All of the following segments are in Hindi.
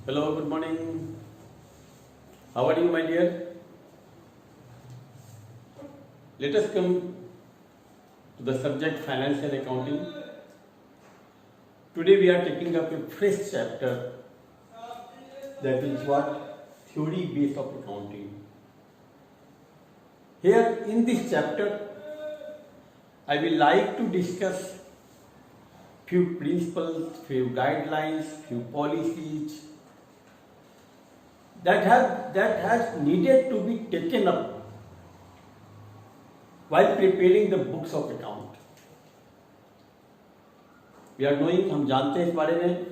Hello, good morning. How are you, my dear? Let us come to the subject financial accounting. Today we are taking up a fresh chapter, that is what? Theory base of accounting. Here in this chapter, I will like to discuss few principles, few guidelines, few policies that has needed to be taken up while preparing the books of account. We are knowing, हम जानते हैं इस बारे में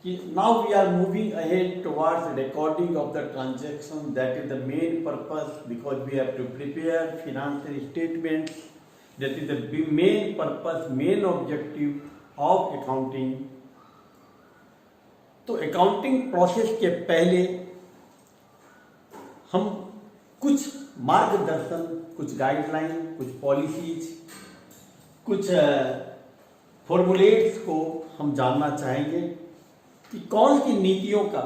कि now we are moving ahead towards recording of the transaction. That is the main purpose, because we have to prepare financial statements. That is the main purpose, main objective of accounting. तो अकाउंटिंग प्रोसेस के पहले हम कुछ मार्गदर्शन, कुछ गाइडलाइन, कुछ पॉलिसीज, कुछ फॉर्मूलेट्स को हम जानना चाहेंगे कि कौन सी नीतियों का,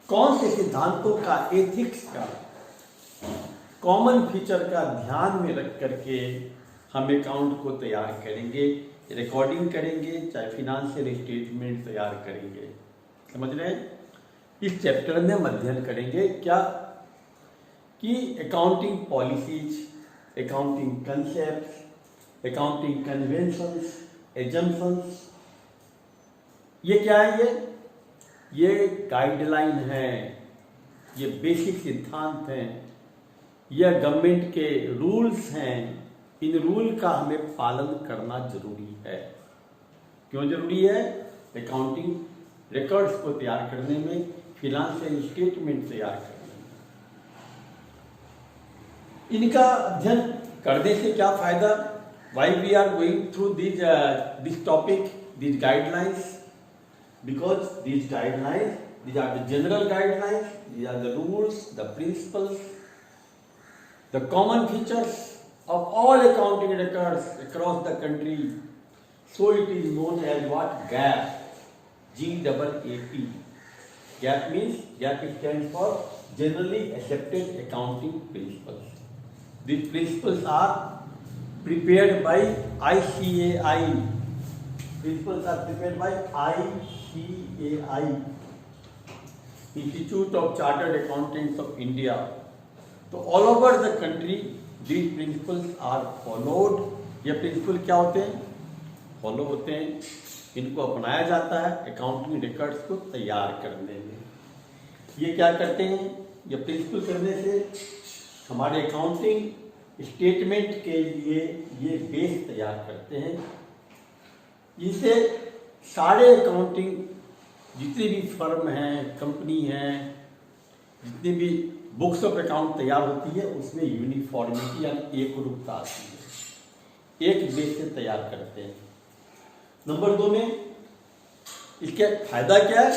कौन से सिद्धांतों का, एथिक्स का, कॉमन फीचर का ध्यान में रख करके हम अकाउंट को तैयार करेंगे, रिकॉर्डिंग करेंगे, चाहे फिनेंशियल स्टेटमेंट तैयार करेंगे। समझ रहे हैं? इस चैप्टर में हम अध्ययन करेंगे क्या कि accounting policies, accounting concepts, accounting conventions, assumptions, ये क्या है? ये गाइडलाइन है, ये बेसिक सिद्धांत हैं, यह गवर्नमेंट के रूल्स हैं। इन रूल का हमें पालन करना जरूरी है। क्यों जरूरी है? अकाउंटिंग रिकॉर्ड्स को तैयार करने में, फिनेंशियल स्टेटमेंट तैयार करने में। इनका अध्ययन करने से क्या फायदा? Why we are going through this topic, this guidelines, because this guidelines, these are the general guidelines, these are the rules, the principles, the common features of all accounting records across the country. So it is known as what? GAAP. G-A-A-P. GAAP means, GAAP stands for Generally Accepted Accounting Principles. These principles are prepared by ICAI. Principles are prepared by ICAI, Institute of Chartered Accountants of India. तो all over the country these principles are followed. ये प्रिंसिपल क्या होते हैं? फॉलो होते हैं। इनको अपनाया जाता है अकाउंटिंग रिकॉर्ड्स को तैयार करने में। ये क्या करते हैं? ये प्रिंसिपल करने से हमारे अकाउंटिंग स्टेटमेंट के लिए ये बेस तैयार करते हैं। इससे सारे अकाउंटिंग जितनी भी फर्म हैं, कंपनी हैं, जितनी भी बुक्स ऑफ अकाउंट तैयार होती है, उसमें यूनिफॉर्मिटी यानी एक रूपता आती है। एक बेस से तैयार करते हैं। नंबर 2 में इसके फायदा क्या है?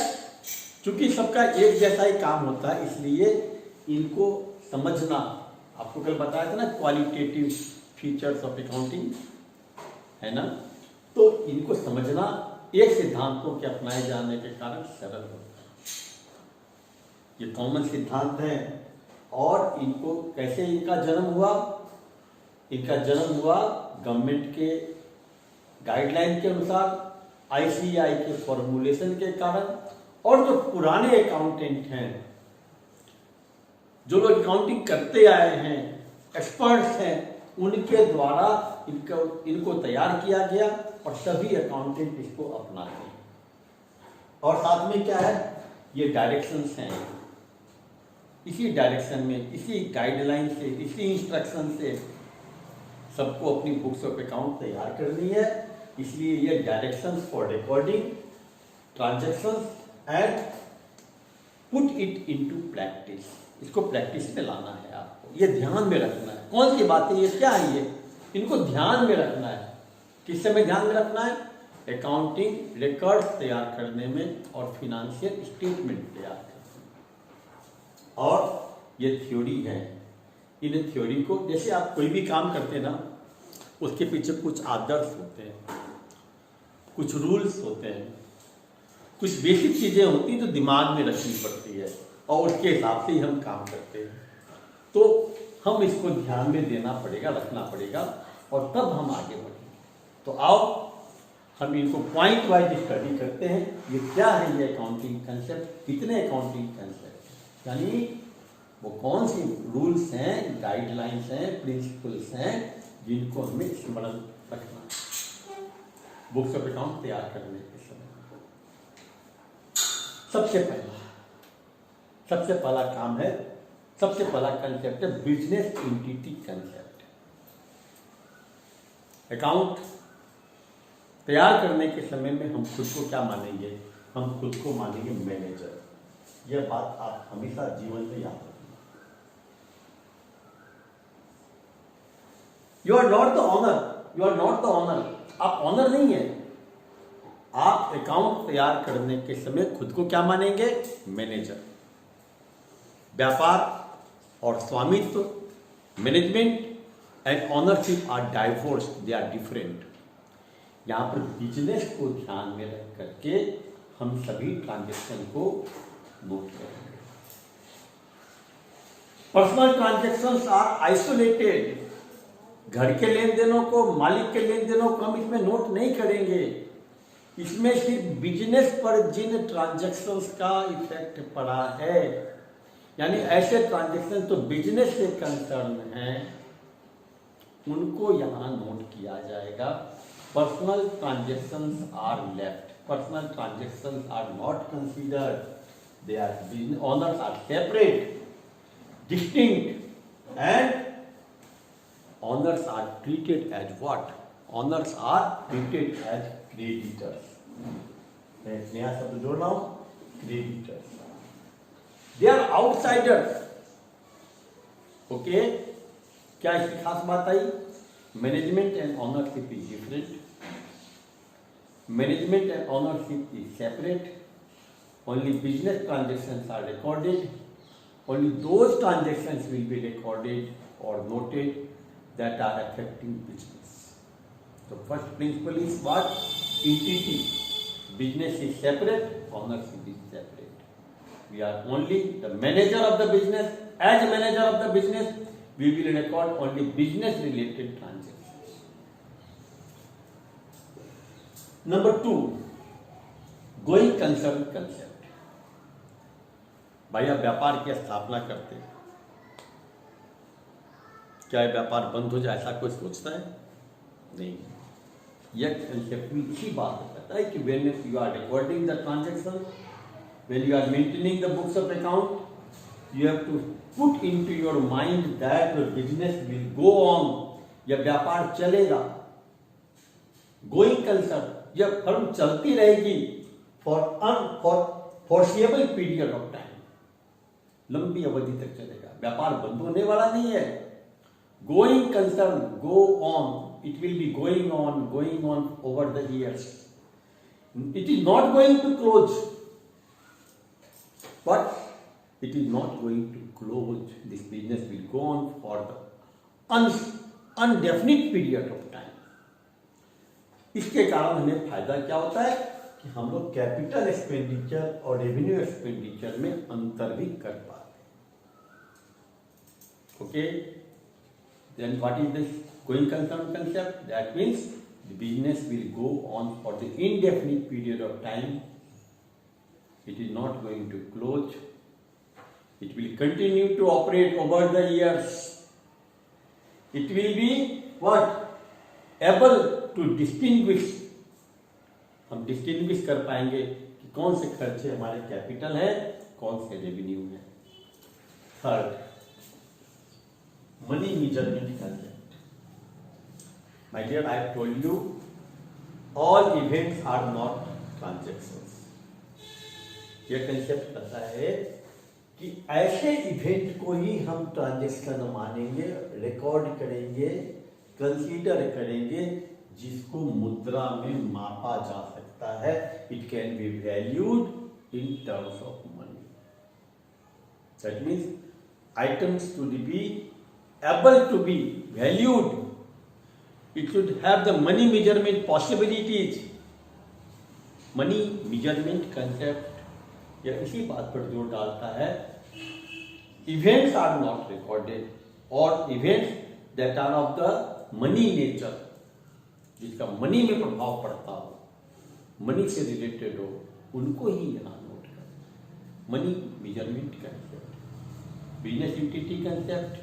क्योंकि सबका एक जैसा ही काम होता है, इसलिए इनको समझना, आपको कल बताया था ना क्वालिटेटिव फीचर्स ऑफ अकाउंटिंग, है ना? तो इनको समझना एक सिद्धांतों के अपनाए जाने के कारण सरल होता है। ये कॉमन सिद्धांत हैं और इनको कैसे इनका जन्म हुआ? इनका जन्म हुआ गवर्नमेंट के गाइडलाइन के अनुसार, आईसीएआई के फॉर्मूलेशन के कारण, और जो पुराने अकाउंटेंट हैं, जो लोग अकाउंटिंग करते आए हैं, एक्सपर्ट्स हैं, उनके द्वारा इनको तैयार किया गया और सभी अकाउंटेंट इसको अपनाते हैं। और साथ में क्या है? ये डायरेक्शंस हैं। इसी डायरेक्शन में, इसी गाइडलाइन से, इसी इंस्ट्रक्शन से सबको अपनी बुक्स ऑफ अकाउंट तैयार करनी है। इसलिए ये directions for recording transactions and put it into practice, इसको प्रैक्टिस में लाना है आपको। ये ध्यान में रखना है। कौन सी बातें? ये क्या है? ये इनको ध्यान में रखना है। किस समय ध्यान में रखना है? अकाउंटिंग रिकॉर्ड तैयार करने में और फिनेंशियल स्टेटमेंट तैयार करने में। और ये थ्योरी है। इन थ्योरी को, जैसे आप कोई भी काम करते हैं ना, उसके पीछे कुछ आदर्श होते हैं, कुछ रूल्स होते हैं, कुछ बेसिक चीजें होती हैं जो दिमाग में रखनी पड़ती है और उसके हिसाब से ही हम काम करते हैं। तो हम इसको ध्यान में देना पड़ेगा, रखना पड़ेगा और तब हम आगे बढ़ेंगे। तो आओ हम इनको पॉइंट वाइज स्टडी करते हैं। ये क्या है ये अकाउंटिंग कंसेप्ट, कितने अकाउंटिंग कंसेप्ट, यानी वो कौन सी रूल्स हैं, गाइडलाइंस हैं, प्रिंसिपल्स हैं जिनको हमें स्मरण रखना है बुक्स ऑफ अकाउंट तैयार करने के समय। सबसे पहला काम है, सबसे पहला कंसेप्ट है बिजनेस एंटिटी कंसेप्ट। अकाउंट तैयार करने के समय में हम खुद को क्या मानेंगे, हम खुद को मानेंगे मैनेजर। यह बात आप हमेशा जीवन में याद रखना। You are not the owner, you are not the owner, आप ऑनर नहीं है। आप अकाउंट तैयार करने के समय खुद को क्या मानेंगे, मैनेजर। व्यापार और स्वामित्व, management and ownership are divorced, they are different. यहां पर बिजनेस को ध्यान में रख करके हम सभी ट्रांजैक्शन को नोट करेंगे। Personal transactions are isolated. घर के लेन देनों को, मालिक के लेन देनों को हम इसमें नोट नहीं करेंगे। इसमें सिर्फ बिजनेस पर जिन ट्रांजैक्शंस का इफेक्ट पड़ा है, यानी ऐसे ट्रांजैक्शन तो बिजनेस से कंसर्न हैं, उनको यहां नोट किया जाएगा। Personal transactions are left, personal transactions are not considered, they are business, owners are separate, distinct and owners are treated as what? Owners are treated as creditors. मैं एक नया शब्द जोड़ रहा हूं, creditors. They are outsiders. Okay? क्या इसकी खास बात आई? Management and ownership is different. Management and ownership is separate. Only business transactions are recorded. Only those transactions will be recorded or noted that are affecting business. The first principle is what? Entity. Business is separate, ownership is separate. We are only the manager of the business. As manager of the business, we will record only business related transactions. Number 2, going concern concept. भाई आप व्यापार की स्थापना करते हैं, क्या व्यापार बंद हो जाए ऐसा कोई सोचता है? नहीं। यह कंसेप्ट में इसी बात बताता है कि when you are recording the transaction, when you are maintaining the books of account, you have to put into your mind that your business will go on. यह व्यापार चलेगा, गोइंग कंसर्न, यह फर्म चलती रहेगी for foreseeable period of time, लंबी अवधि तक चलेगा। व्यापार बंद होने वाला नहीं है। Going concern, go on. It will be going on over the years. It is not going to close. But it is not going to close. This business will go on for the undefinite period of time. इसके कारण हमें फायदा क्या होता है कि हम लोग कैपिटल एक्सपेंडिचर और रेवेन्यू एक्सपेंडिचर में अंतर भी कर पाते हैं। Okay, then what is this going concern concept? That means the business will go on for the indefinite period of time. It is not going to close. It will continue to operate over the years. It will be what? Able to distinguish. हम distinguish कर पाएंगे कि कौन से खर्चे हमारे कैपिटल हैं, कौन से रेवेन्यू हैं। Third, money measurement concept. My dear, I have told you, all events are not transactions. यह कंसेप्ट कहता है कि ऐसे इवेंट को ही हम ट्रांजैक्शन मानेंगे, रिकॉर्ड करेंगे, कंसीडर करेंगे, जिसको मुद्रा में मापा जा सकता है। It can be valued in terms of money. That means items to be able to be valued, it should have the money measurement possibilities. Money measurement concept यह इसी बात पर जोर डालता है, इवेंट्स आर नॉट रिकॉर्डेड और events that are of the money nature, जिसका मनी में प्रभाव पड़ता हो, मनी से रिलेटेड हो, उनको ही यहाँ नोट करें। Money measurement concept, business utility concept,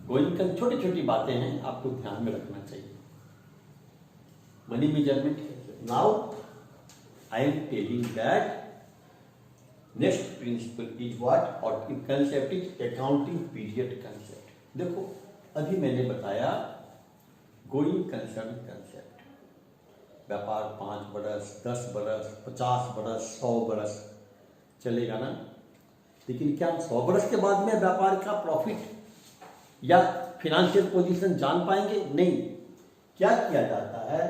going कर छोटी छोटी बातें हैं, आपको ध्यान में रखना चाहिए। Money measurement concept. Now I am telling that next principle is what, और concept is accounting period concept. देखो अभी मैंने बताया गोइंग कंसर्न कंसेप्ट, व्यापार 5 बरस, 10 बरस, 50 बरस, 100 बरस चलेगा ना, लेकिन क्या 100 बरस के बाद में व्यापार का प्रॉफिट या फिनेंशियल पोजीशन जान पाएंगे? नहीं। क्या किया जाता है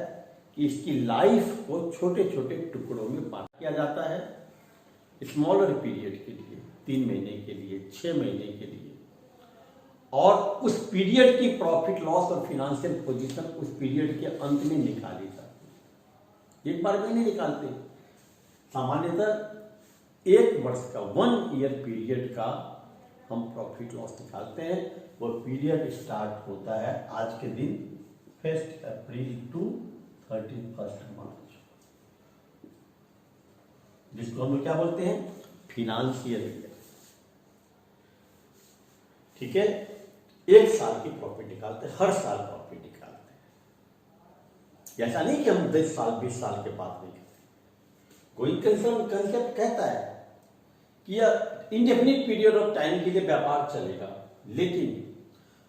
कि इसकी लाइफ को छोटे छोटे टुकड़ों में बांट किया जाता है, स्मॉलर पीरियड के लिए, 3 महीने के लिए, 6 महीने के लिए, और उस पीरियड की प्रॉफिट लॉस और फिनेंशियल पोजीशन उस पीरियड के अंत में निकाली जाती है, एक बार में नहीं निकालते। सामान्यतः 1 वर्ष का 1 ईयर पीरियड का हम प्रॉफिट लॉस निकालते हैं। वो पीरियड स्टार्ट होता है आज के दिन 1 अप्रैल टू 31 मार्च, जिसको हम लोग क्या बोलते हैं, फिनेंशियल ईयर। ठीक है, 1 साल की प्रॉफिट निकालते हैं, हर साल प्रॉफिट निकालते हैं। ऐसा नहीं कि हम 10 साल 20 साल के बाद नहीं करते। कोई कंसेप्ट कहता है कि यह इंडेफिनिट पीरियड ऑफ टाइम के लिए व्यापार चलेगा, लेकिन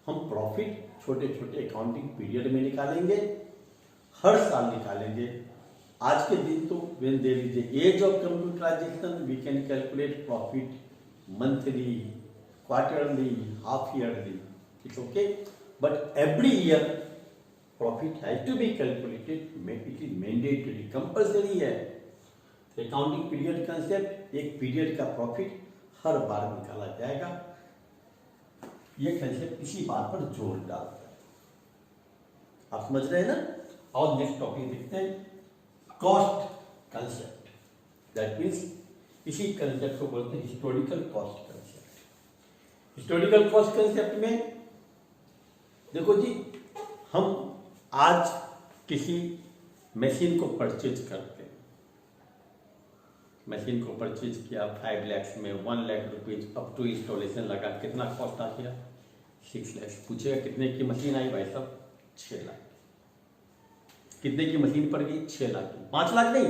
हम प्रॉफिट छोटे छोटे अकाउंटिंग पीरियड में निकालेंगे, हर साल निकालेंगे। आज के दिन तो वेन दे लीजिए age of computerisation, we can calculate profit monthly, quarterly, half yearly, it's okay, but every year profit has to be calculated, it is mandatory, compulsory है। अकाउंटिंग पीरियड कंसेप्ट, एक पीरियड का प्रॉफिट हर बार निकाला जाएगा, ये कंसेप्ट इसी बात पर जोर डालता है। आप समझ रहे हैं ना। और नेक्स्ट टॉपिक देखते हैं, कॉस्ट कंसेप्ट, दैट मीन्स इसी कंसेप्ट को बोलते हैं historical cost concept. Historical cost concept में देखो जी, हम आज किसी मशीन को परचेज करते हैं, मशीन को परचेज किया 5 लाख में, 1 lakh rupees up to installation लगा, कितना कॉस्ट आ गया? 6 लाख। पूछेगा कितने की मशीन आई? भाई साहब 6 लाख। कितने की मशीन पड़ गई? 6 लाख की। 5 लाख नहीं,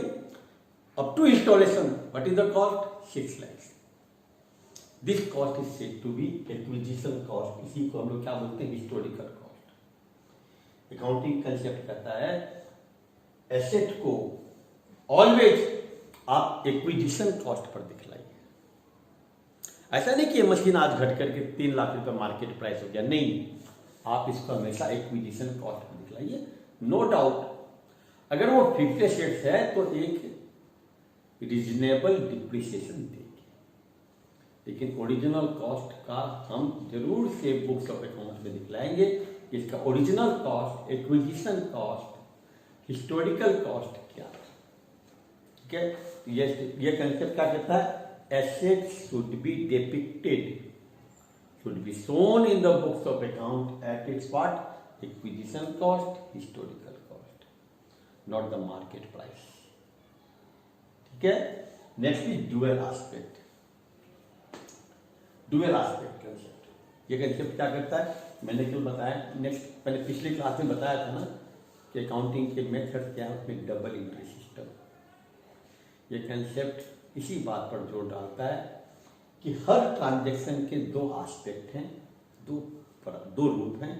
up to installation what is the cost? 6 lakh. This cost is said to be acquisition cost. इसी को हम लोग क्या बोलते हैं? Historical cost. अकाउंटिंग कंसेप्ट कहता है एसेट को ऑलवेज आप एक्विजिशन कॉस्ट पर दिखलाइए। ऐसा नहीं कि मशीन आज घट करके 3 लाख रुपए मार्केट प्राइस हो गया, नहीं, आप इसको हमेशा acquisition cost per दिखलाइए। No doubt अगर वो फिक्स्ड एसेट्स है तो एक रीजनेबल डिप्रिसिएशन देगी, लेकिन ओरिजिनल कॉस्ट का हम जरूर से बुक्स ऑफ अकाउंट में दिखलाएंगे। इसका original cost, acquisition cost, historical cost क्या है। ठीक है, ये कंसेप्ट क्या कहता है? Assets should be depicted, should be shown in the books of account at its what? Acquisition cost, historical cost, not the market price. ठीक है, next is dual aspect. Dual aspect concept, ये कंसेप्ट क्या करता है? मैंने क्यों बताया, नेक्स्ट पहले पिछली क्लास में बताया था ना कि अकाउंटिंग के मेथड क्या है, उसमें डबल एंट्री सिस्टम। ये कंसेप्ट इसी बात पर जोर डालता है कि हर ट्रांजैक्शन के 2 एस्पेक्ट हैं, दो रूप हैं,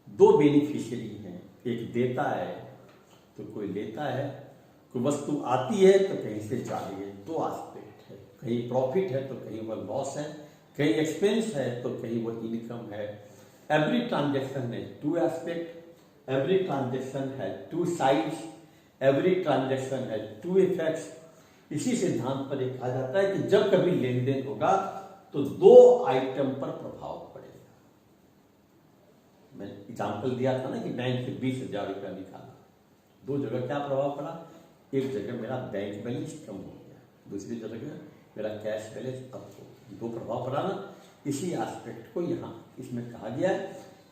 2 बेनिफिशियरी हैं। एक देता है तो कोई लेता है, कोई वस्तु आती है तो कहीं से जा रही है। 2 एस्पेक्ट है, कहीं प्रॉफिट है तो कहीं वो लॉस है, कहीं एक्सपेंस है तो कहीं वो इनकम है। एवरी ट्रांजैक्शन है 2 एस्पेक्ट, एवरी ट्रांजैक्शन है 2 साइड्स, एवरी ट्रांजैक्शन है 2 इफेक्ट्स। इसी सिद्धांत पर एक कहा जाता है कि जब कभी लेन देन होगा तो 2 आइटम पर प्रभाव पड़ेगा। मैं एग्जाम्पल दिया था ना कि बैंक से 20,000 रुपया निकाला, 2 जगह क्या प्रभाव पड़ा? एक जगह मेरा बैंक बैलेंस कम हो गया, दूसरी जगह मेरा कैश बैलेंस अप हो, दो प्रभाव पड़ा ना। इसी एस्पेक्ट को यहाँ इसमें कहा गया है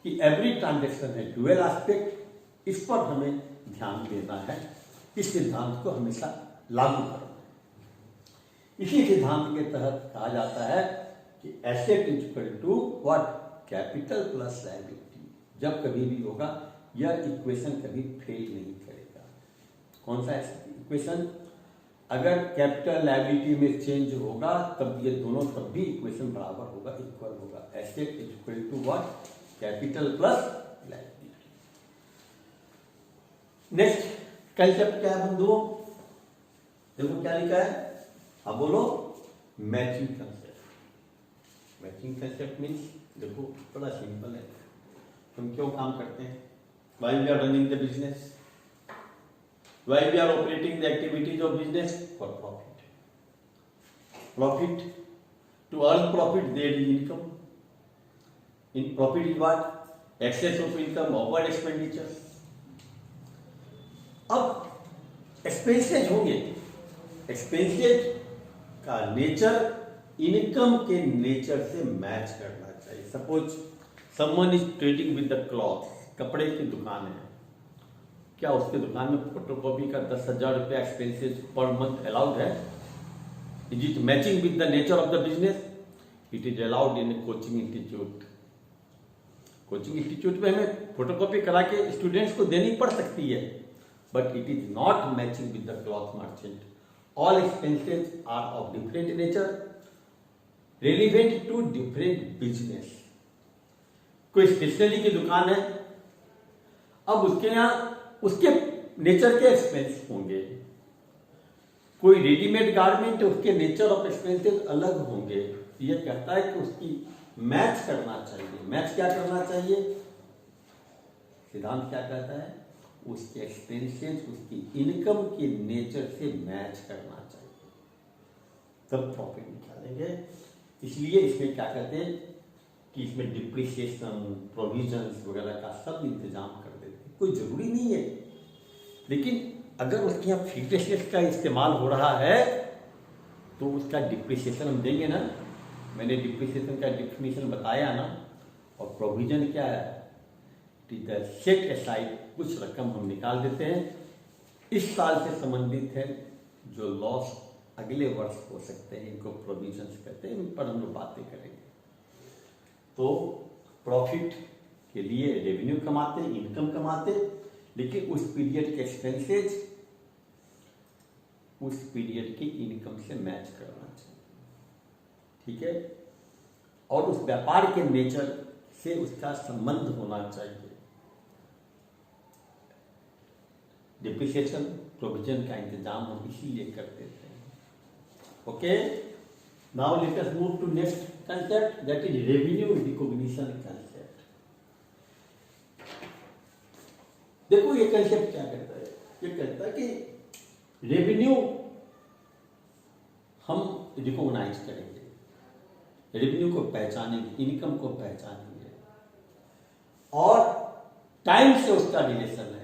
कि एवरी ट्रांजेक्शन है डुअल एस्पेक्ट, इस पर हमें ध्यान देना है, इस सिद्धांत को हमेशा लागू करना है। इसी सिद्धांत के तहत कहा जाता है कि asset is equal to what, capital plus liability. जब कभी भी होगा यह इक्वेशन कभी फेल नहीं करेगा। कौन सा इक्वेशन? अगर कैपिटल लायबिलिटी में चेंज होगा तब ये दोनों तब भी इक्वेशन बराबर होगा, इक्वल होगा। Asset is equal to what, capital plus liability. Next concept क्या है बंधुओं? देखो क्या लिखा है, अब बोलो, matching concept. Matching concept means देखो बड़ा सिंपल है। हम क्यों काम करते हैं? Why we are running the business, why we are operating the activities of business? For profit. Profit, to earn profit there is income. In profit is what, excess of income over expenditure. अब एक्सपेंसेज होंगे, एक्सपेंसेज का नेचर इनकम के नेचर से मैच करना चाहिए। Suppose someone is trading with the cloth, कपड़े की दुकान है, क्या उसके दुकान में फोटोकॉपी का 10,000 रुपया एक्सपेंसेस पर मंथ अलाउड है? Is it matching with the nature of the business? It is allowed in coaching institute. Coaching institute में हमें फोटोकॉपी करा के स्टूडेंट्स को देनी पड़ सकती है, but it is not matching with the cloth merchant. All expenses are of different nature, relevant to different business. कोई स्टेशनरी की दुकान है, अब उसके यहां उसके नेचर के एक्सपेंस होंगे। कोई रेडीमेड गारमेंट है, उसके नेचर ऑफ एक्सपेंसेस अलग होंगे। ये कहता है कि उसकी मैच करना चाहिए। मैच क्या करना चाहिए? सिद्धांत क्या कहता है? उसके एक्सपेंसेस उसकी इनकम के नेचर से मैच करना चाहिए, तब प्रॉफिट निकालेंगे। इसलिए इसमें क्या कहते हैं कि इसमें डिप्रिसिएशन, प्रोविजंस वगैरह का सब इंतजाम कर देते हैं। कोई जरूरी नहीं है, लेकिन अगर उसके यहाँ फिक्स्ड एसेट्स का इस्तेमाल हो रहा है तो उसका डिप्रिसिएशन हम देंगे ना। मैंने डिप्रिसिएशन का डिफिनेशन बताया ना। और प्रोविजन क्या है? इट इज सेट असाइड, कुछ रकम हम निकाल देते हैं, इस साल से संबंधित है, जो लॉस अगले वर्ष हो सकते हैं, इनको प्रोविजंस कहते हैं। इन पर हम लोग बातें करेंगे। तो प्रॉफिट के लिए रेवेन्यू कमाते, इनकम कमाते, लेकिन उस पीरियड के एक्सपेंसेज उस पीरियड की इनकम से मैच करना चाहिए, ठीक है। और उस व्यापार के नेचर से उसका संबंध होना चाहिए। डिप्रिसिएशन, प्रोविजन का इंतजाम हम इसीलिए कर देते हैं। Okay, now let us move to next concept, that is revenue recognition concept. देखो ये कंसेप्ट क्या कहता है? ये कहता है कि रेवेन्यू हम रिकॉग्नाइज करेंगे, रेवेन्यू को पहचानेंगे, इनकम को पहचानेंगे, और टाइम से उसका रिलेशन है।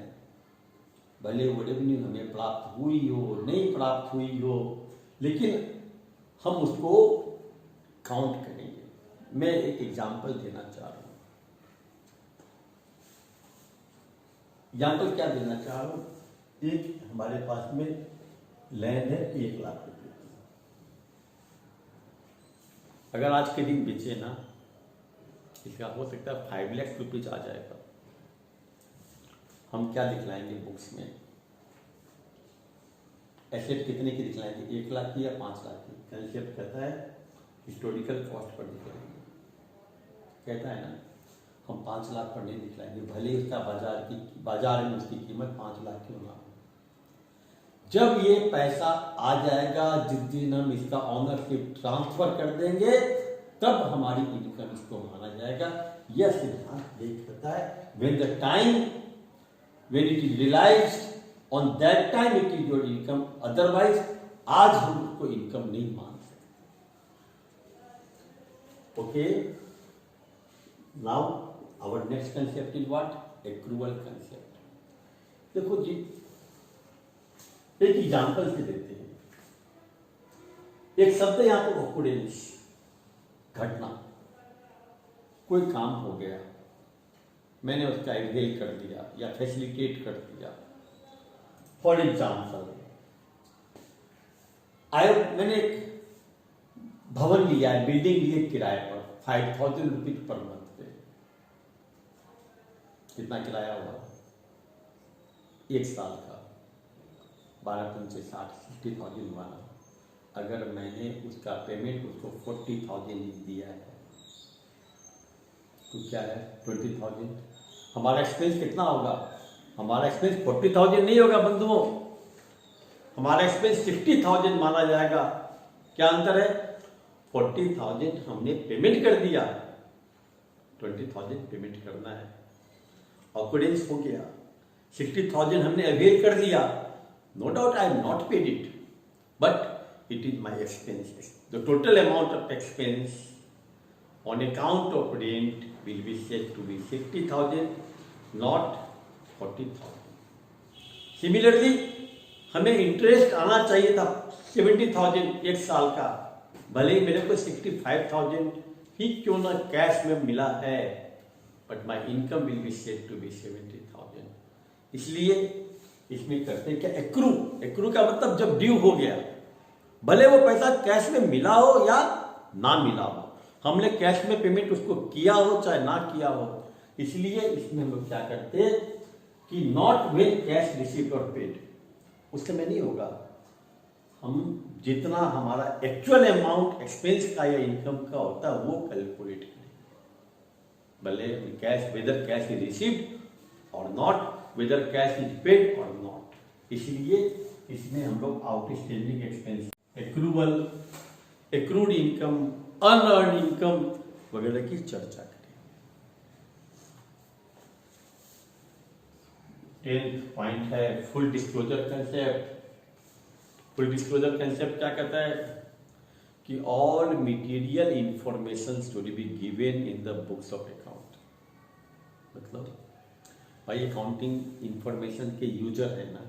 भले वो रेवेन्यू हमें प्राप्त हुई हो, नहीं प्राप्त हुई हो, लेकिन हम उसको काउंट करेंगे। मैं एक एग्जांपल देना चाह रहा हूं। एग्जाम्पल क्या देना चाह रहा हूं? एक हमारे पास में लैंड है 1 लाख रुपए की। अगर आज के दिन बेचे ना, इसका हो सकता है 5 लाख रुपीज आ जाएगा। हम क्या दिखलाएंगे बुक्स में? एसेट कितने की दिखलाएंगे? 1 लाख की या 5 लाख की? कंसेप्ट कहता है हिस्टोरिकल कॉस्ट पर दिखलाएंगे। कहता है ना, हम 5 लाख पर नहीं दिखलाएंगे, भले उसका बाजार में उसकी कीमत 5 लाख क्यों ना हो। जब ये पैसा आ जाएगा, जिस दिन हम इसका ऑनरशिप ट्रांसफर कर देंगे, तब हमारी इनकम इसको माना जाएगा। यह सिद्धांत ये कहता है, when the time when it is realized, on that time it is your income, otherwise आज हम उसको इनकम नहीं मान सकते। Okay, now our next concept is what? Accrual concept. देखो जी, एक एग्जाम्पल से देते हैं। एक शब्द यहां पर ऑकरेंस, घटना, कोई काम हो गया, मैंने उसका अवेल कर दिया या फैसिलिटेट कर दिया। फॉर एग्जाम्पल, मैंने एक भवन लिया है, बिल्डिंग लिए किराए पर 5,000 रुपीज पर मंथ पे। कितना किराया हुआ? 1 साल का 12×5 60,000 माना। अगर मैंने उसका पेमेंट उसको 40,000 दिया है तो क्या है 20,000। हमारा एक्सपेंस कितना होगा? हमारा एक्सपेंस 40,000 नहीं होगा बंधुओं, हमारा एक्सपेंस 60,000 माना जाएगा। क्या अंतर है? 40,000 हमने पेमेंट कर दिया, 20,000 पेमेंट करना है। ऑकरेंस हो गया। 60,000 हमने अवेल कर दिया, no doubt I am not paid it, but it is my expense. The total amount of expense on account of rent will be said to be 60,000, not 40,000. Similarly, हमें इंटरेस्ट आना चाहिए था 70,000 1 साल का, भले ही मेरे को 65,000 ही क्यों ना कैश में मिला है, but my income will be said to be 70,000। इसलिए इसमें करते हैं क्या? एक्रू। एक्रू का मतलब जब ड्यू हो गया, भले वो पैसा कैश में मिला हो या ना मिला हो, हमने कैश में पेमेंट उसको किया हो चाहे ना किया हो। इसलिए इसमें हम लोग क्या करते हैं कि नॉट व्हेन कैश रिसीव्ड और पेड, उस समय नहीं होगा। हम जितना हमारा एक्चुअल अमाउंट एक्सपेंस का या इनकम का होता है वो कैलकुलेट करें, भले cash, whether cash is received और not, whether cash is paid और नॉट। इसलिए इसमें हम लोग outstanding expense, accrual, accrued income, unearned income वगैरह की चर्चा करें। 10th पॉइंट है full disclosure concept. Full disclosure concept क्या कहता है कि all material information should be given in the books of account. मतलब भाई अकाउंटिंग इंफॉर्मेशन के यूजर है ना,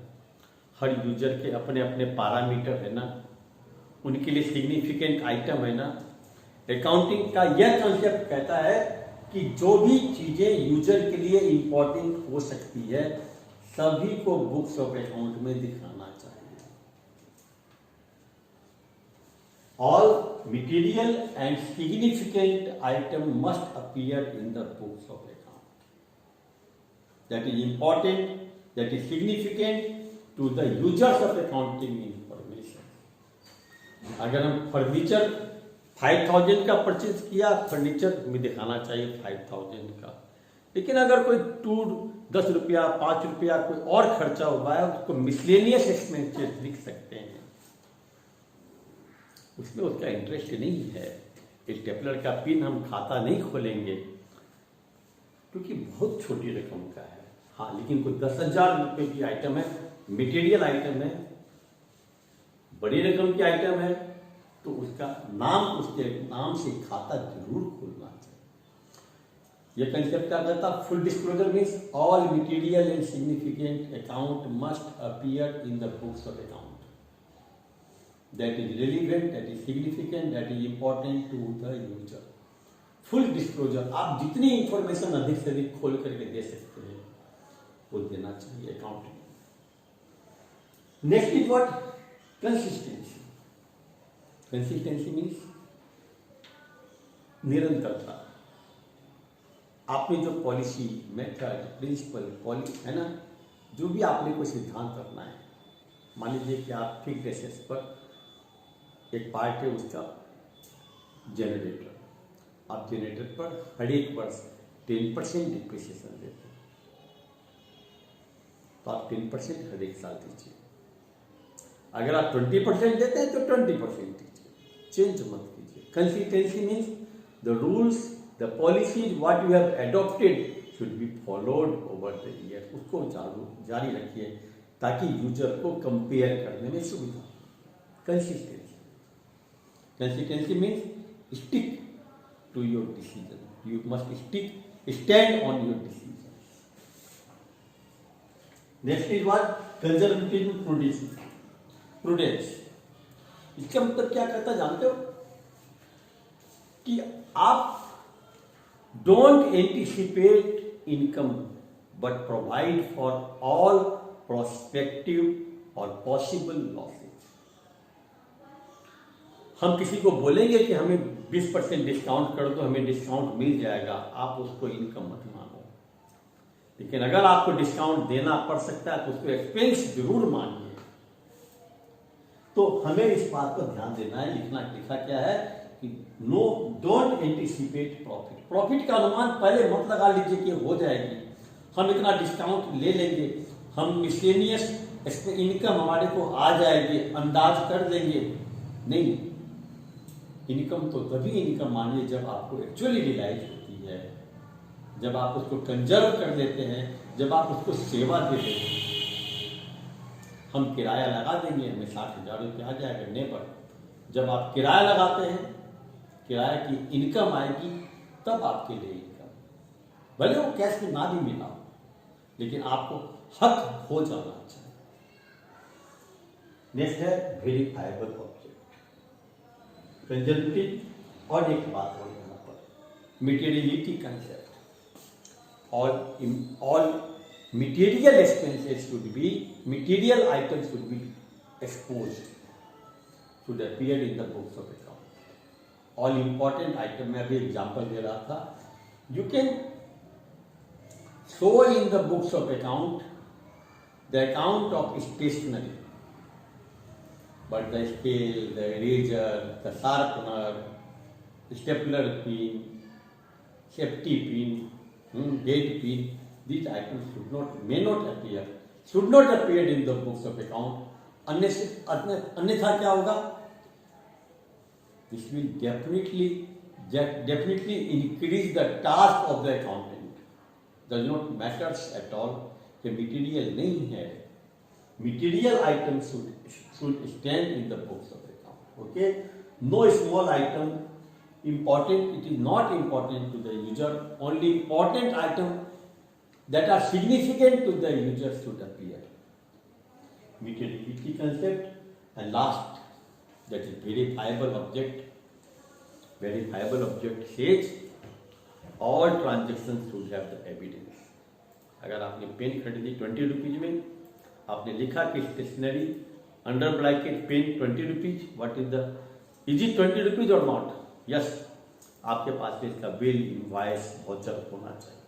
हर यूजर के अपने अपने पैरामीटर है ना, उनके लिए सिग्निफिकेंट आइटम है ना। अकाउंटिंग का यह कंसेप्ट कहता है कि जो भी चीजें यूजर के लिए इंपॉर्टेंट हो सकती है सभी को बुक्स ऑफ अकाउंट में दिखाना चाहिए। All material and significant item must appear in the books of account. That is important, that is significant to the users of accounting information. अगर हम फर्नीचर 5,000 का परचेज किया, फर्नीचर में दिखाना चाहिए 5,000 का। लेकिन अगर कोई 10 रुपया 5 रुपया कोई और खर्चा हुआ है उसको मिसलेनियस एक्सपेंसेस लिख सकते हैं, उसमें उसका इंटरेस्ट नहीं है। स्टेपलर का पिन हम खाता नहीं खोलेंगे क्योंकि बहुत छोटी रकम का है। हाँ, लेकिन कोई 10,000 रुपये की आइटम है, मटेरियल आइटम है, बड़ी रकम की आइटम है, तो उसका नाम, उसके नाम से खाता जरूर खोलना चाहिए। यह कंसेप्ट क्या कहता है? Full disclosure means all material and significant account must appear in the books of account. That is relevant, that is significant, that is important to the user. Full disclosure, आप जितनी इंफॉर्मेशन अधिक से अधिक खोल करके दे सकते हैं वो देना चाहिए accounting. Next is what? Consistency. Consistency means निरंतरता। आपने जो पॉलिसी, मेथड, प्रिंसिपल है ना, जो भी आपने कोई सिद्धांत रखना है, मान लीजिए कि आप फिक्स्ड एसेट्स पर एक पार्ट है उसका जनरेटर, आप जनरेटर पर हर एक वर्ष 10% डिप्रिसिएशन देते हैं, तो आप 10% हर एक साल दीजिए। अगर आप 20% देते हैं तो 20% दीजिए, चेंज मत कीजिए। Consistency means the rules, the policies what you have adopted should be followed over the year. उसको जारी रखिए ताकि यूजर को कंपेयर करने में सुविधा हो। Consistency, consistency means stick to your decision, you must stand on your decision. Next is what? Conservative prudence. Prudence. इसका मतलब क्या कहता जानते हो कि आप don't anticipate income but provide for all prospective और पॉसिबल लॉसेज। हम किसी को बोलेंगे कि हमें 20% डिस्काउंट कर दो, हमें डिस्काउंट मिल जाएगा, आप उसको इनकम मत मानो। लेकिन अगर आपको डिस्काउंट देना पड़ सकता है तो उसको एक्सपेंस जरूर मानिए। तो हमें इस बात पर ध्यान देना है। लिखा क्या है कि no don't anticipate profit. Profit का अनुमान पहले मत लगा लीजिए कि हो जाएगी, हम इतना डिस्काउंट ले लेंगे, हम मिसलेनियस इनकम हमारे को आ जाएगी, अंदाज कर लेंगे। नहीं, इनकम तो तभी इनकम मानिए जब आपको एक्चुअली रियलाइज होती है, जब आप उसको कंजर्व कर देते हैं, जब आप उसको सेवा दे देते हैं। हम किराया लगा देंगे, हमें 60,000 रुपये आ जाएगा नेबर। जब आप किराया लगाते हैं, किराया की इनकम आएगी, तब आपके लिए इनकम, भले वो कैश में ना भी मिला हो, लेकिन आपको हक हो जाना चाहिए। नेक्स्ट है वेरीफाइबल ऑब्जेक्ट, कंजर्वेटिव। और एक बात और यहाँ पर materiality concept. All material expenses should be, material items should be exposed, should appear in the books of account. All important item, मैं अभी एग्जाम्पल दे रहा था, you can show in the books of account the account of stationery, but the scale, the eraser, the sharpener, stapler pin, safety pin, gauge pin, these items may not appear in the books of account. अन्यथा क्या होगा? This will definitely increase the task of the accountant. Does not matters at all कि material नहीं है. Material items should stand in the books of account. Okay? No small item important. It is not important to the user. Only important item that are significant to the user should appear. Materiality concept. And last, that is verifiable object. Verifiable object says all transactions should have the evidence. अगर आपने पेन खरीदी 20 रुपीज में, आपने लिखा कि stationery under bracket pen 20 rupees, what is the, is it 20 rupees और नॉट? यस, आपके पास इसका बिल, इनवॉइस, वाउचर होना चाहिए।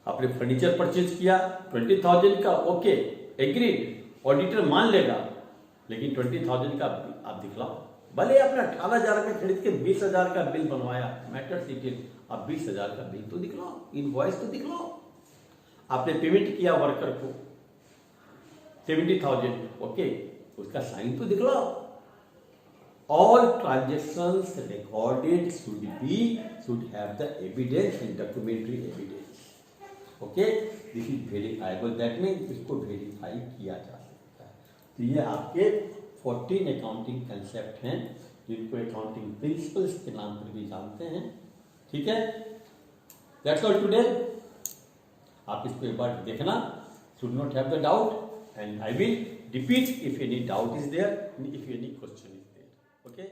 आपने फर्नीचर परचेज किया 20,000 का, ओके, एग्रीड, ऑडिटर मान लेगा, लेकिन 20,000 का आप दिखलाओ। भले आपने 18,000 का खरीद के 20,000 का बिल बनवाया, मैटर इट इज, आप 20,000 का बिल तो दिखलाओ, इनवॉइस तो दिखलाओ। आपने पेमेंट किया वर्कर को 70,000, ओके, उसका साइन तो दिखलाओ। All transactions recorded should have the evidence and documentary evidence. Okay, this is verifiable, that means इसको वेरीफाई किया जा सकता है। तो ये आपके 14 अकाउंटिंग कंसेप्ट हैं जिनको अकाउंटिंग प्रिंसिपल्स के नाम पर भी जानते हैं। ठीक है, दैट्स ऑल टुडे। आप इसको एक बार देखना, should not have the doubt, and I will repeat if any doubt is there, if any question is there. Okay.